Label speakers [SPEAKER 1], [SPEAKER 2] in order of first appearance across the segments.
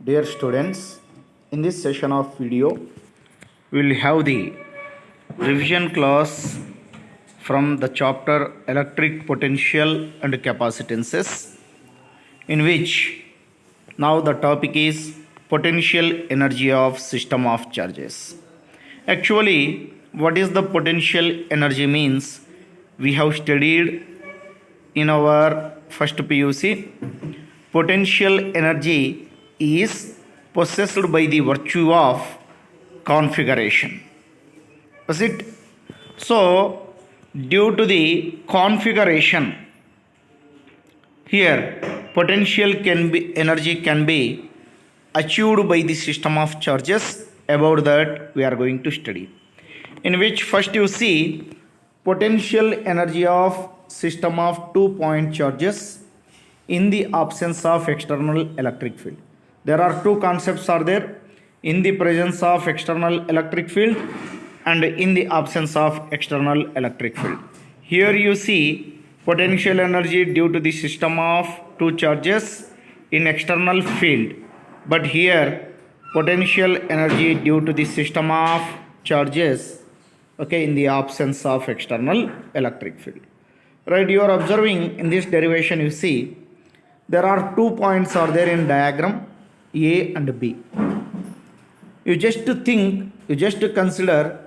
[SPEAKER 1] Dear students, in this session of video, we will have the revision class from the chapter Electric Potential and Capacitances, in which now the topic is potential energy of system of charges. Actually, what is the potential energy means? We have studied in our first PUC. Potential energy is possessed by the virtue of configuration. Is it? So, due to the configuration, here potential energy can be achieved by the system of charges. About that we are going to study, in which first you see potential energy of system of 2-point charges in the absence of external electric field. There are two concepts are there: in the presence of external electric field and in the absence of external electric field. Here you see potential energy due to the system of two charges in external field, but here potential energy due to the system of charges, okay, in the absence of external electric field. Right, you are observing in this derivation, you see there are 2 points are there in diagram, A and B. You just consider,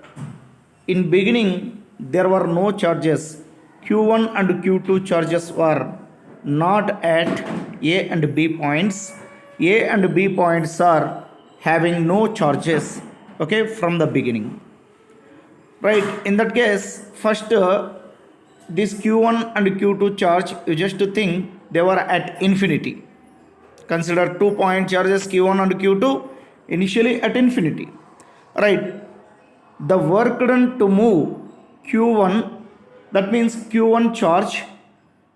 [SPEAKER 1] in beginning there were no charges. Q1 and Q2 charges were not at A and B points. A and B points are having no charges, okay, from the beginning. Right, in that case, first this Q1 and Q2 charge, you just think they were at infinity. Consider 2-point charges Q1 and Q2 initially at infinity. Right, the work done to move Q1, that means Q1 charge,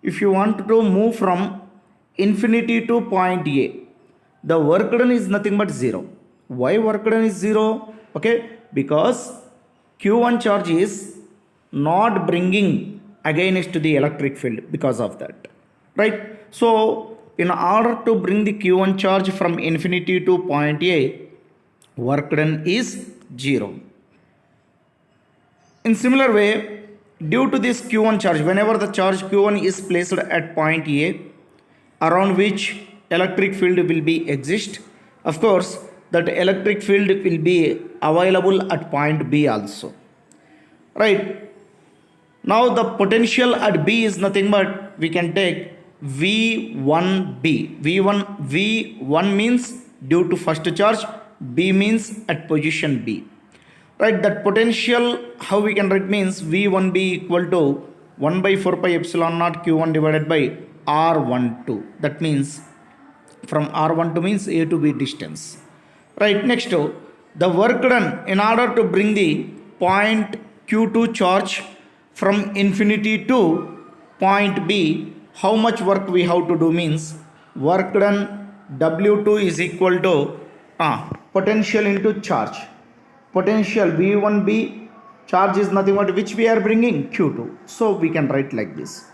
[SPEAKER 1] if you want to move from infinity to point A, the work done is nothing but 0. Why work done is 0? Okay, because Q1 charge is not bringing against the electric field because of that. Right, so in order to bring the Q1 charge from infinity to point A, work done is 0. In similar way, due to this Q1 charge, whenever the charge Q1 is placed at point A, around which electric field will be exist, of course that electric field will be available at point B also. Right, now the potential at B is nothing but we can take V1B. V1 means due to first charge, B means at position B. Right, that potential, how we can write means V1B equal to 1 by 4 pi epsilon naught Q1 divided by R12. That means from R12 means A to B distance. Right, next the work done in order to bring the point Q2 charge from infinity to point B, how much work we have to do means work done W2 is equal to potential into charge. Potential V1B, charge is nothing but which we are bringing Q2. So we can write like this.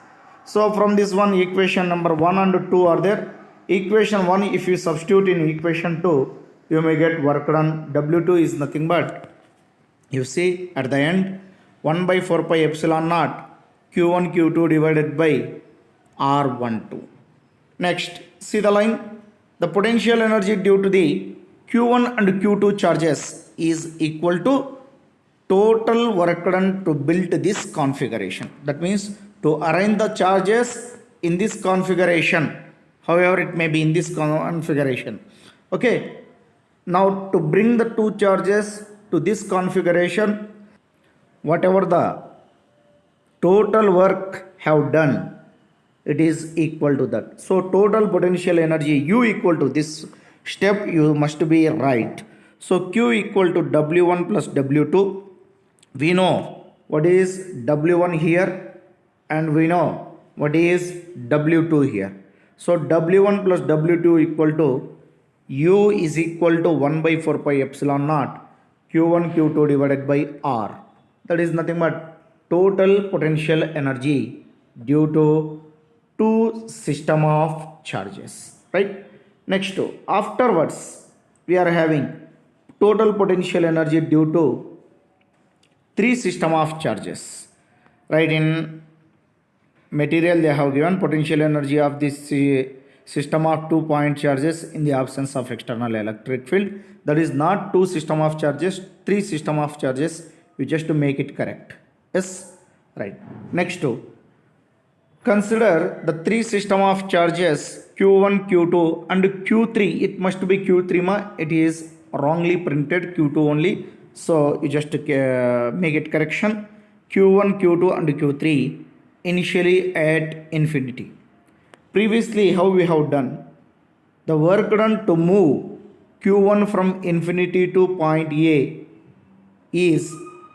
[SPEAKER 1] So from this one, equation number 1 and 2 are there. Equation 1, if you substitute in equation 2, you may get work done. W2 is nothing but, you see at the end, 1 by 4 pi epsilon naught Q1 Q2 divided by R12. Next, see the line. The potential energy due to the Q1 and Q2 charges is equal to total work done to build this configuration. That means to arrange the charges in this configuration, however it may be in this configuration. Okay, now to bring the two charges to this configuration, whatever the total work have done, it is equal to that. So total potential energy U equal to this step, you must be right. So Q equal to W1 plus W2. We know what is W1 here and we know what is W2 here. So W1 plus W2 equal to U is equal to 1 by 4 pi epsilon naught Q1 Q2 divided by R. That is nothing but total potential energy due to two system of charges. Right, Next, afterwards, we are having total potential energy due to three system of charges. Right, in material they have given potential energy of this system of 2 point charges in the absence of external electric field. That is not two system of charges, three system of charges. We just to make it correct. Yes, right. Next, consider the three system of charges q1, q2 and q3. It must be q3 ma, it is wrongly printed q2 only, so you just make it correction. q1, q2 and q3 initially at infinity. Previously how we have done, the work done to move q1 from infinity to point A is,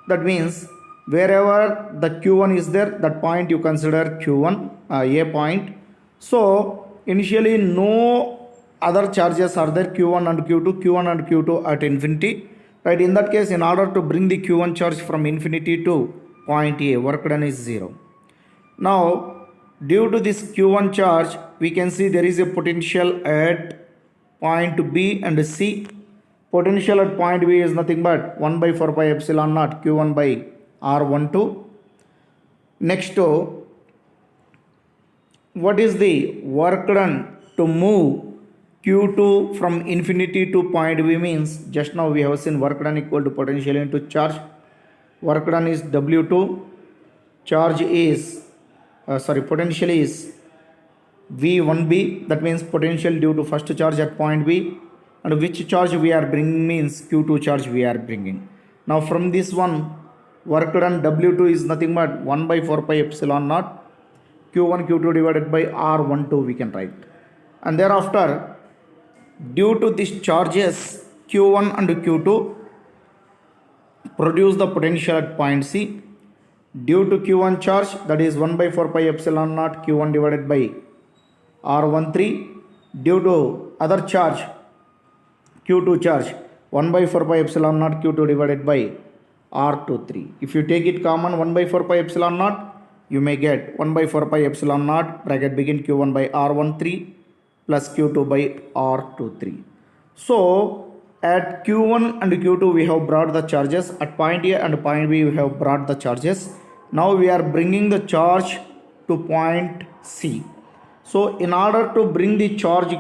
[SPEAKER 1] that means wherever the q1 is there, that point you consider q1 a point. So initially no other charges are there, q1 and q1 and q2 at infinity. Right, in that case, in order to bring the q1 charge from infinity to point A, work done is 0. Now due to this q1 charge, we can see there is a potential at point B and C. Potential at point B is nothing but 1 by 4 pi epsilon naught q1 by r12. Next, what is the work done to move q2 from infinity to point B means, just now we have seen work done equal to potential into charge. Work done is W2, charge is potential is V1B, that means potential due to first charge at point B, and which charge we are bringing means q2 charge we are bringing. Now from this one, work done W2 is nothing but 1 by 4 pi epsilon naught q1 q2 divided by r12 we can write. And thereafter, due to these charges q1 and q2 produce the potential at point C. Due to q1 charge, that is 1 by 4 pi epsilon naught q1 divided by r13. Due to other charge q2 charge, 1 by 4 pi epsilon naught q2 divided by r23. If you take it common, 1 by 4 pi epsilon naught, you may get 1 by 4 pi epsilon naught bracket begin q1 by r13 plus q2 by r23. So at q1 and q2 we have brought the charges, at point A and point B we have brought the charges. Now we are bringing the charge to point C. So in order to bring the charge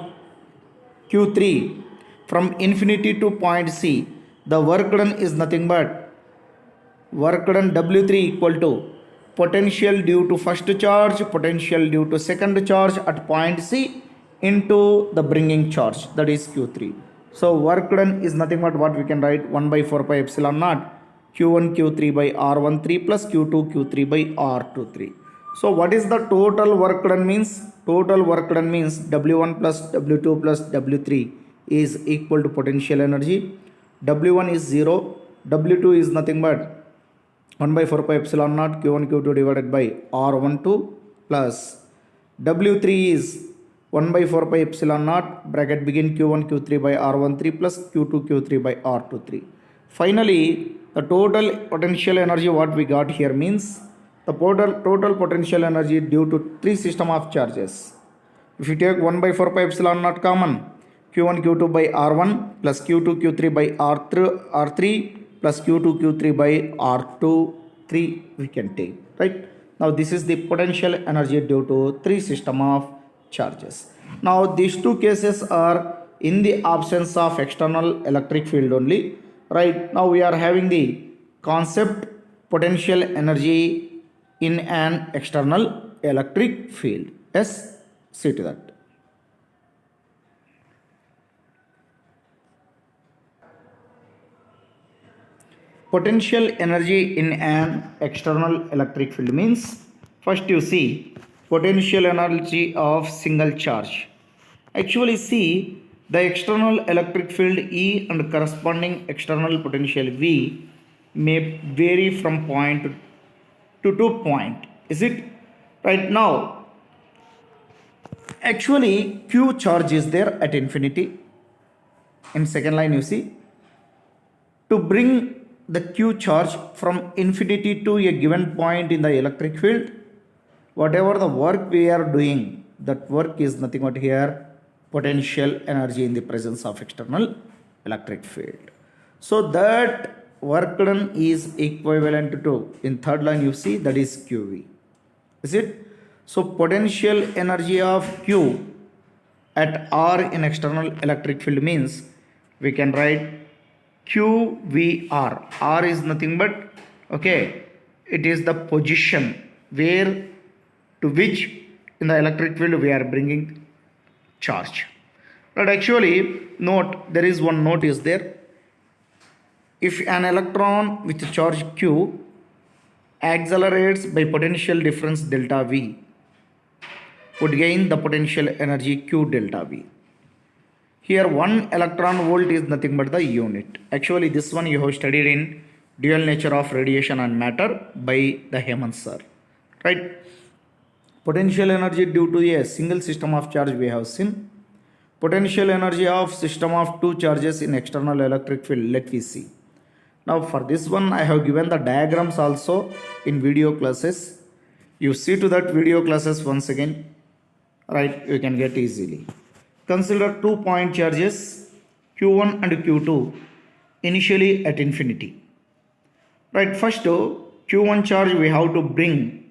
[SPEAKER 1] q3 from infinity to point C, the work done is nothing but work done W3 equal to potential due to first charge, potential due to second charge at point C into the bringing charge, that is q3. So work done is nothing but what we can write, 1 by 4 pi epsilon naught q1 q3 by r13 plus q2 q3 by r23. So what is the total work done means? Total work done means W1 plus W2 plus W3 is equal to potential energy. W1 is 0, W2 is nothing but 1 by 4 pi epsilon naught q1 q2 divided by r12 plus W3 is 1 by 4 pi epsilon naught bracket begin q1 q3 by r13 plus q2 q3 by r23. Finally, the total potential energy what we got here means the total potential energy due to three system of charges. If you take 1 by 4 pi epsilon naught common, q1 q2 by r1 plus q2 q3 by r3 plus q2 q3 by r23 we can take, right? Now this is the potential energy due to three system of charges. Now these two cases are in the absence of external electric field only. Right, now we are having the concept potential energy in an external electric field. Yes, see to that. Potential energy in an external electric field means, first you see potential energy of single charge. Actually see, the external electric field E and corresponding external potential V may vary from point to point. Is it? Right, now actually Q charge is there at infinity. In second line you see, to bring the Q charge from infinity to a given point in the electric field, whatever the work we are doing, that work is nothing but here potential energy in the presence of external electric field. So that work done is equivalent to, in third line you see, that is QV. Is it? So potential energy of Q at R in external electric field means we can write QVR. R is nothing but, okay, it is the position where to which in the electric field we are bringing charge. But actually, note, there is one note is there. If an electron with charge Q accelerates by potential difference delta V, would gain the potential energy Q delta V. Here 1 electron volt is nothing but the unit. Actually this one you have studied in dual nature of radiation and matter by the Hemant sir. Right? Potential energy due to a single system of charge we have seen. Potential energy of system of two charges in external electric field, let me see. Now for this one I have given the diagrams also in video classes. You see to that video classes once again. Right, you can get easily. Consider 2 point charges Q1 and Q2 initially at infinity. Right, first Q1 charge we have to bring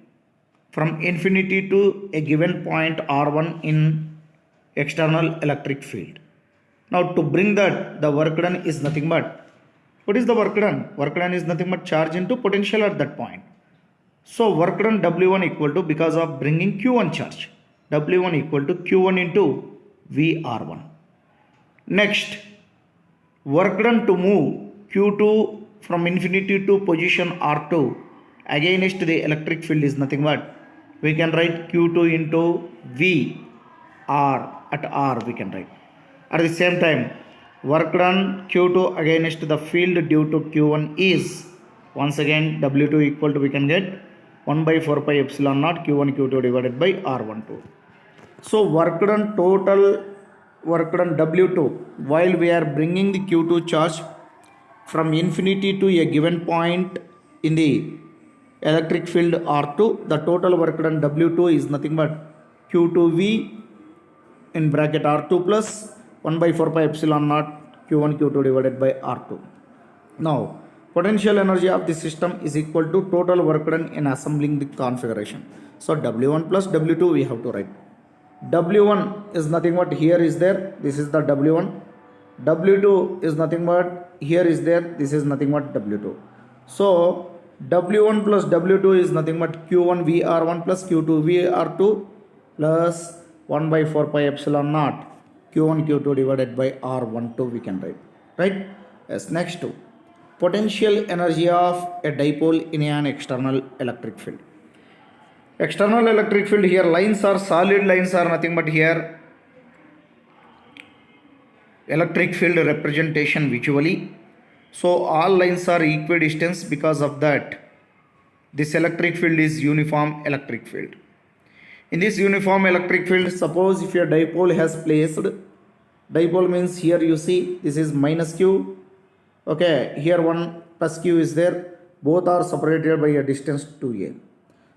[SPEAKER 1] from infinity to a given point R1 in external electric field. Now to bring that, the work done is nothing but, what is the work done? Work done is nothing but charge into potential at that point. So work done W1 equal to, because of bringing Q1 charge, W1 equal to Q1 into VR1. Next, work done to move Q2 from infinity to position R2 against the electric field is nothing but, we can write Q2 into VR at R we can write. At the same time, work done Q2 against the field due to Q1 is, once again W2 equal to, we can get 1 by 4 pi epsilon naught Q1 Q2 divided by R12. So work done, total work done W2, while we are bringing the Q2 charge from infinity to a given point in the electric field R2, the total work done W2 is nothing but Q2V in bracket R2 plus 1 by 4 pi epsilon naught Q1 Q2 divided by R2. Now potential energy of the system is equal to total work done in assembling the configuration. So W1 plus W2 we have to write. W1 is nothing but, here is there, this is the W1. W2 is nothing but, here is there, this is nothing but W2. So W1 plus W2 is nothing but Q1 VR1 plus Q2 VR2 plus 1 by 4 pi epsilon naught Q1 Q2 divided by R12 we can write. Right? Yes, next to potential energy of a dipole in an external electric field. External electric field, here lines are solid lines are nothing but here electric field representation visually. So all lines are equidistant, because of that this electric field is uniform electric field. In this uniform electric field, suppose if your dipole has placed, dipole means here you see this is minus Q, okay, here 1 plus Q is there, both are separated by a distance 2a.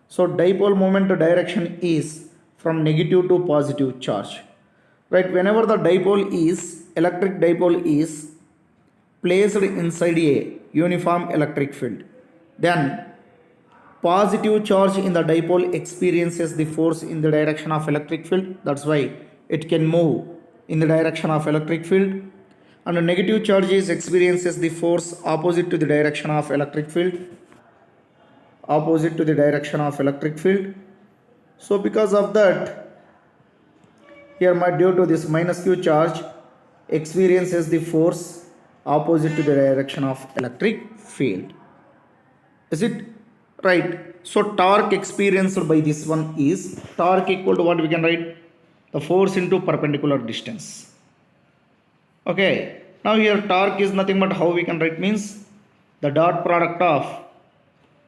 [SPEAKER 1] So dipole moment direction is from negative to positive charge. Right, whenever the dipole is, electric dipole is placed inside a uniform electric field, then positive charge in the dipole experiences the force in the direction of electric field. That's why it can move in the direction of electric field. And the negative charge is experiences the force opposite to the direction of electric field. Opposite to the direction of electric field. So because of that, here due to this minus Q charge experiences the force opposite to the direction of electric field. Is it? Right. So torque experienced by this one is torque equal to what we can write? The force into perpendicular distance. Okay. Now here torque is nothing but, how we can write, means the dot product of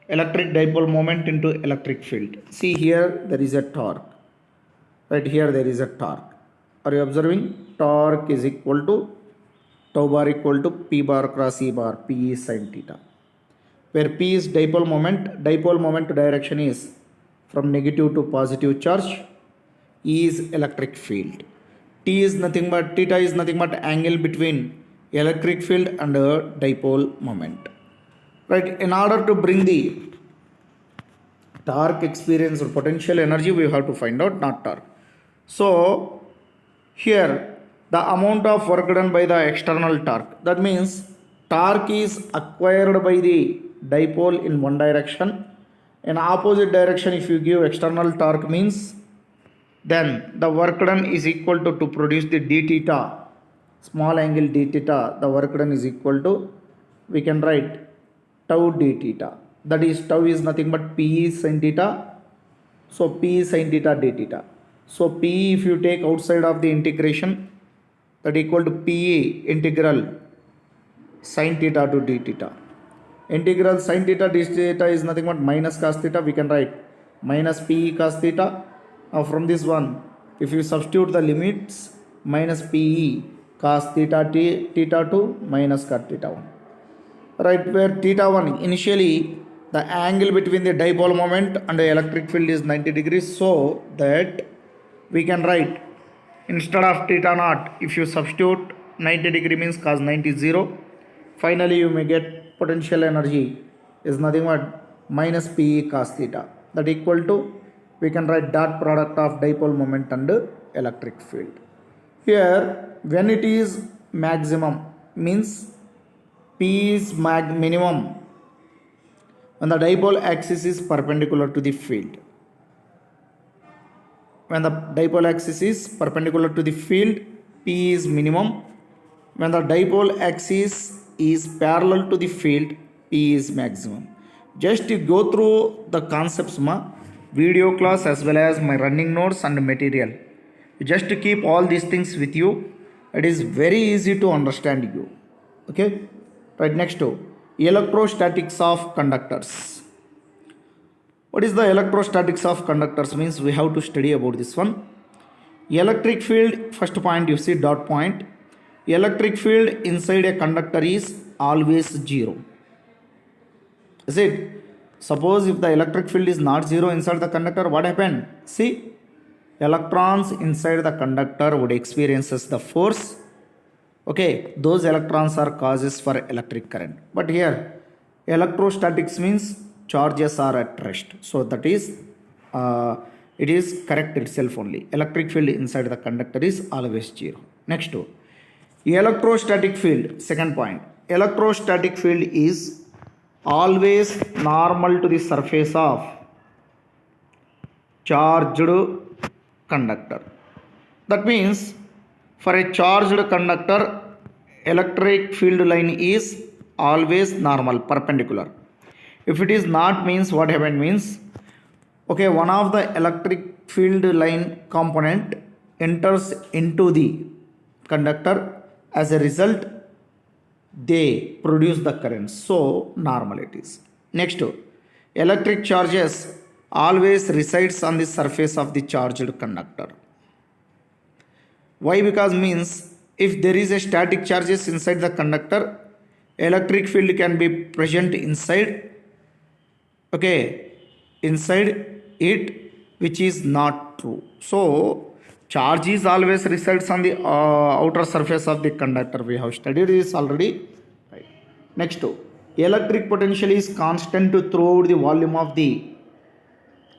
[SPEAKER 1] electric dipole moment into electric field. See here there is a torque. Right here there is a torque. Are you observing? Torque is equal to tau bar equal to P bar cross E bar, P is sin theta. Where P is dipole moment direction is from negative to positive charge, E is electric field. T is nothing but theta is nothing but angle between electric field and dipole moment. Right, in order to bring the torque experience or potential energy, we have to find out not torque. So here the amount of work done by the external torque, that means torque is acquired by the dipole in one direction. In opposite direction, if you give external torque means then the work done is equal to produce the d theta, small angle d theta, the work done is equal to, we can write tau d theta, that is tau is nothing but P sin theta, so P sin theta d theta. So P if you take outside of the integration, that equal to P integral sin theta to d theta. Integral sin theta d theta is nothing but minus cos theta, we can write minus P cos theta. Now from this one, if you substitute the limits, minus P cos theta theta 2 minus cos theta 1. Right, where theta 1 initially the angle between the dipole moment and the electric field is 90 degrees, so that we can write instead of theta naught, if you substitute 90 degree means cos 90 is 0. Finally you may get potential energy is nothing but minus P cos theta, that equal to, we can write dot product of dipole moment and electric field. Here when it is maximum means P is minimum when the dipole axis is perpendicular to the field. When the dipole axis is perpendicular to the field, P is minimum. When the dipole axis is parallel to the field, P is maximum. Just to go through the concepts video class as well as my running notes and material, just to keep all these things with you, it is very easy to understand you. Okay, right, next to electrostatics of conductors. What is the electrostatics of conductors means, we have to study about this one. Electric field, first point you see dot point, electric field inside a conductor is always 0. Is it? Suppose if the electric field is not 0 inside the conductor, what happened? See, electrons inside the conductor would experiences the force. Okay, those electrons are causes for electric current. But here electrostatics means charges are at rest, so that is it is correct itself only. Electric field inside the conductor is always 0. Next to electrostatic field, second point, electrostatic field is always normal to the surface of charged conductor. That means for a charged conductor, electric field line is always normal, perpendicular. If it is not means, what happened means, okay, one of the electric field line component enters into the conductor, as a result they produce the current, so normal it is. Next, electric charges always resides on the surface of the charged conductor. Why? Because means if there is a static charges inside the conductor, electric field can be present inside, okay, inside it, which is not true. So charge is always resides on the outer surface of the conductor. We have studied this already. Right. Next, electric potential is constant throughout the volume of the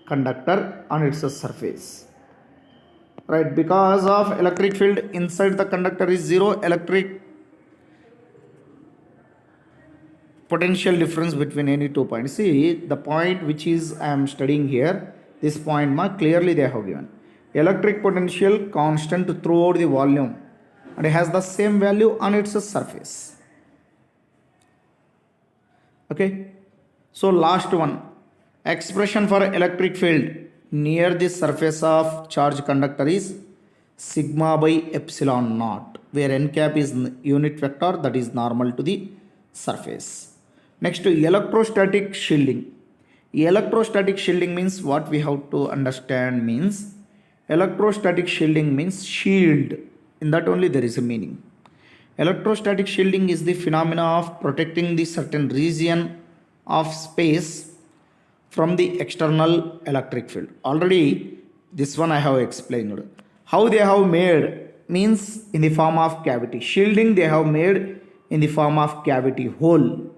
[SPEAKER 1] conductor on its surface. Right, because of electric field inside the conductor is 0, electric potential difference between any 2 points. See, the point which is I am studying here, this point clearly they have given. Electric potential constant throughout the volume and it has the same value on its surface. Okay, so last one, expression for electric field near the surface of charged conductor is sigma by epsilon naught, where n cap is unit vector, that is normal to the surface. Next, to electrostatic shielding. Electrostatic shielding means, what we have to understand means, electrostatic shielding means shield, in that only there is a meaning. Electrostatic shielding is the phenomena of protecting the certain region of space from the external electric field. Already this one I have explained how they have made means in the form of cavity. Shielding they have made in the form of cavity hole.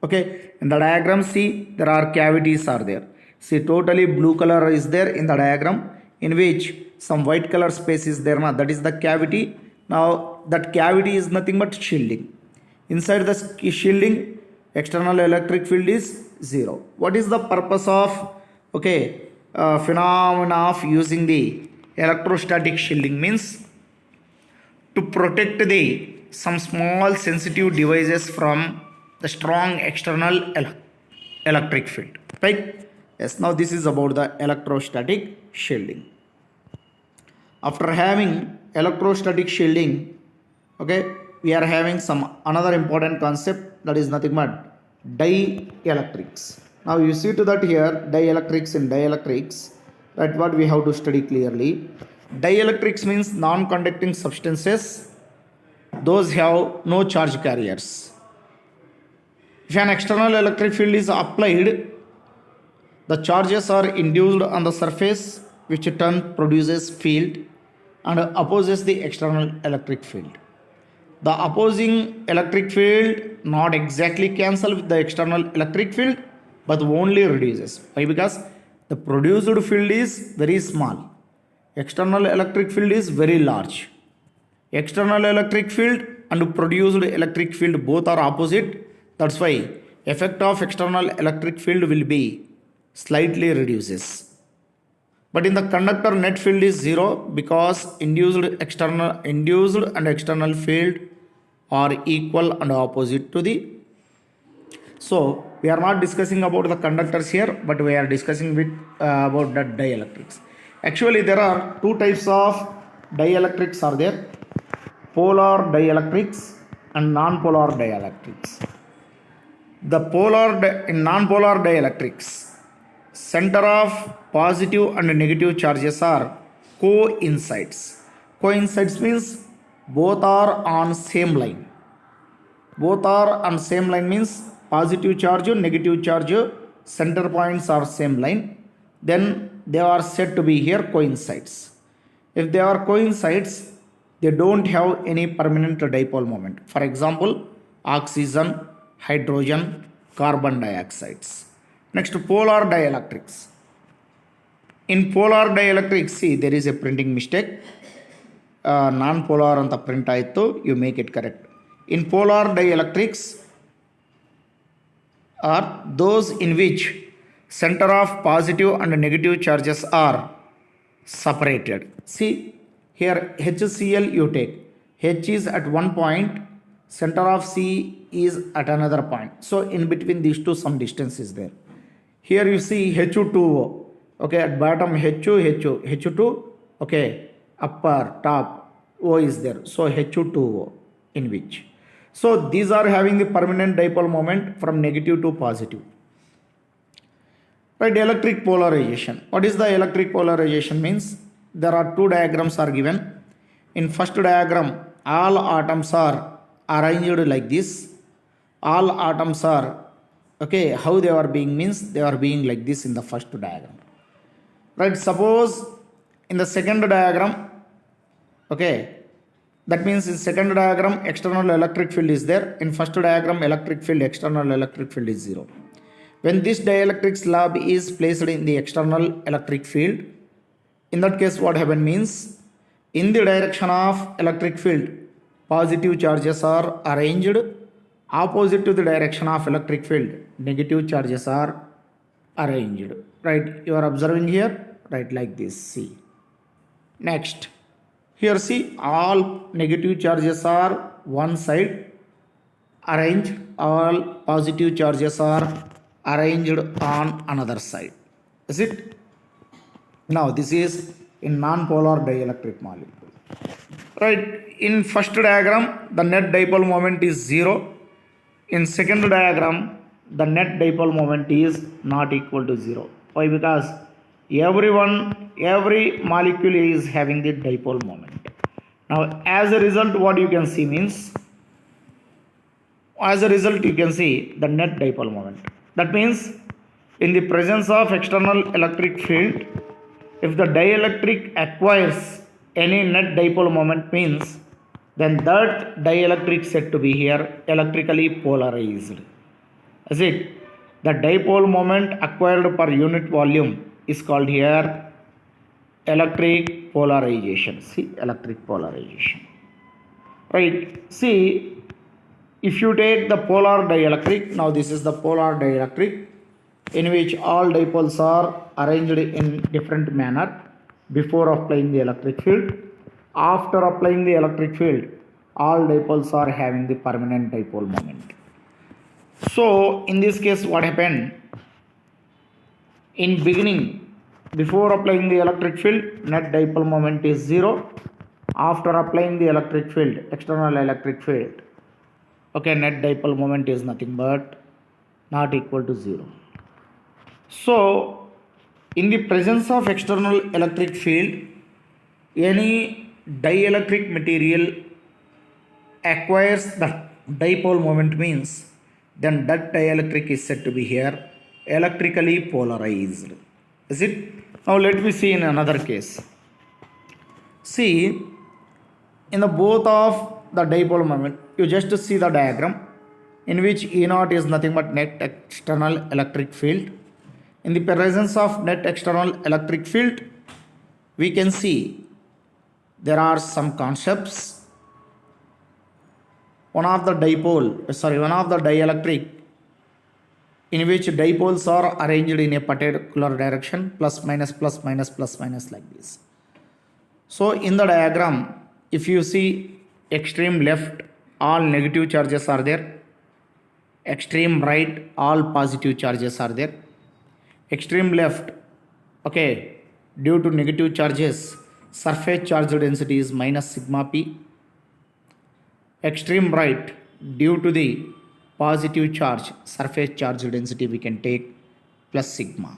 [SPEAKER 1] Okay, in the diagram see there are cavities are there. See totally blue color is there in the diagram, in which some white color space is there now, that is the cavity. Now that cavity is nothing but shielding. Inside the shielding external electric field is 0. What is the purpose of phenomena of using the electrostatic shielding? Means to protect the some small sensitive devices from the strong external electric field, right? Yes, now this is about the electrostatic shielding. After having electrostatic shielding, we are having some another important concept, that is nothing but dielectrics. Now you see to that here dielectrics and dielectrics, right? What we have to study clearly. Dielectrics means non-conducting substances, those have no charge carriers. If an external electric field is applied, the charges are induced on the surface, which in turn produces field and opposes the external electric field. The opposing electric field not exactly cancel with the external electric field, but only reduces. Why? Because the produced field is very small, external electric field is very large. External electric field and produced electric field both are opposite. That's why effect of external electric field will be slightly reduces. But in the conductor net field is 0, because induced and external field are equal and opposite to the. So we are not discussing about the conductors here, but we are discussing with about the dielectrics. Actually there are two types of dielectrics are there: polar dielectrics and non-polar dielectrics. In non-polar dielectrics, center of positive and negative charges are coincides. Coincides means both are on same line. Both are on same line means positive charge, negative charge, center points are same line. Then they are said to be here coincides. If they are coincides, they don't have any permanent dipole moment. For example, oxygen, hydrogen, carbon dioxides. Next, polar dielectrics. In polar dielectrics, see there is a printing mistake. Non-polar anta print aayittu, you make it correct. In polar dielectrics are those in which center of positive and negative charges are separated. See here HCl you take. H is at one point, center of C is at another point. So in between these two some distance is there. Here you see H2O. At bottom H2, upper top O is there. So H2O in which. So these are having the permanent dipole moment from negative to positive. Right, electric polarization. What is the electric polarization means? There are two diagrams are given. In first diagram, all atoms are arranged like this. All atoms are, how they are being means they are being like this in the first diagram. Right, suppose in the second diagram, that means in second diagram external electric field is there. In first diagram electric field, external electric field is 0. When this dielectric slab is placed in the external electric field, in that case what happen means, in the direction of electric field, positive charges are arranged, opposite to the direction of electric field, negative charges are arranged. Right, you are observing here, right, like this, see. Next, here see all negative charges are one side arranged, all positive charges are arranged on another side. Is it? Now this is in non-polar dielectric molecule. Right, in first diagram the net dipole moment is 0. In second diagram the net dipole moment is not equal to 0. Why? Because every molecule is having the dipole moment. Now as a result what you can see means, you can see the net dipole moment. That means in the presence of external electric field, if the dielectric acquires any net dipole moment means then that dielectric said to be here electrically polarized. Is it? The dipole moment acquired per unit volume is called here electric polarization. See, electric polarization. Right. See, if you take the polar dielectric, now this is the polar dielectric in which all dipoles are arranged in different manner before applying the electric field. After applying the electric field, all dipoles are having the permanent dipole moment. So in this case, what happened? In beginning, before applying the electric field, net dipole moment is 0. After applying the electric field, external electric field, okay, net dipole moment is nothing but not equal to 0. So in the presence of external electric field, any dielectric material acquires the dipole moment means then that dielectric is said to be here electrically polarized. Is it? Now let me see in another case. See, in the both of the dipole moment, you just see the diagram in which E0 is nothing but net external electric field. In the presence of net external electric field, we can see there are some concepts. One of the dielectric in which dipoles are arranged in a particular direction, plus minus like this. So in the diagram, if you see extreme left, all negative charges are there. Extreme right, all positive charges are there. Extreme left, okay, due to negative charges, surface charge density is minus sigma p. Extreme right, due to the positive charge, surface charge density we can take plus sigma.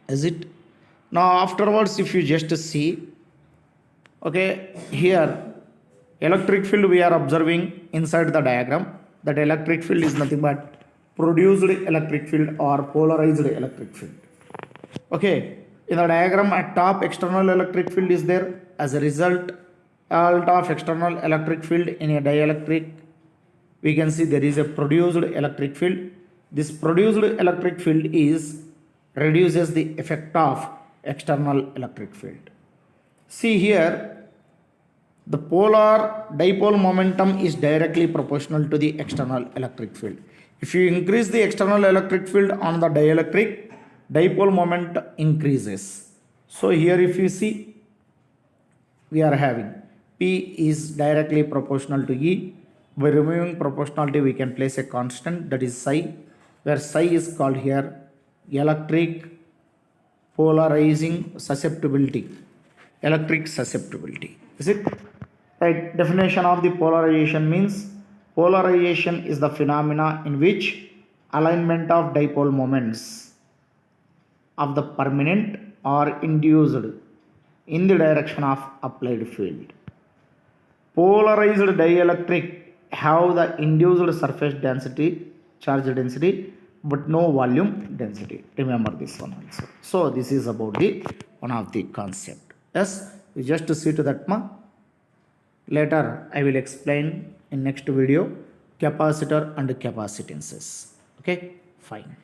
[SPEAKER 1] Is it? Now afterwards, if you just see, okay, here electric field we are observing inside the diagram. That electric field is nothing but produced electric field or polarized electric field. Okay, in the diagram at top, external electric field is there. As a result of external electric field in a dielectric, we can see there is a produced electric field. This produced electric field reduces the effect of external electric field. See here, the polar dipole momentum is directly proportional to the external electric field. If you increase the external electric field on the dielectric, dipole moment increases. So here if you see, we are having P is directly proportional to E. By removing proportionality, we can place a constant, that is psi, where psi is called here electric polarizing susceptibility. Electric susceptibility. Is it? Right. Definition of the polarization means polarization is the phenomena in which alignment of dipole moments of the permanent or induced in the direction of applied field. Polarized dielectric have the induced surface density, charge density, but no volume density. Remember this one also. So this is about the one of the concept. Yes, you just see to that ma. Later I will explain in next video capacitor and capacitances. Okay, fine.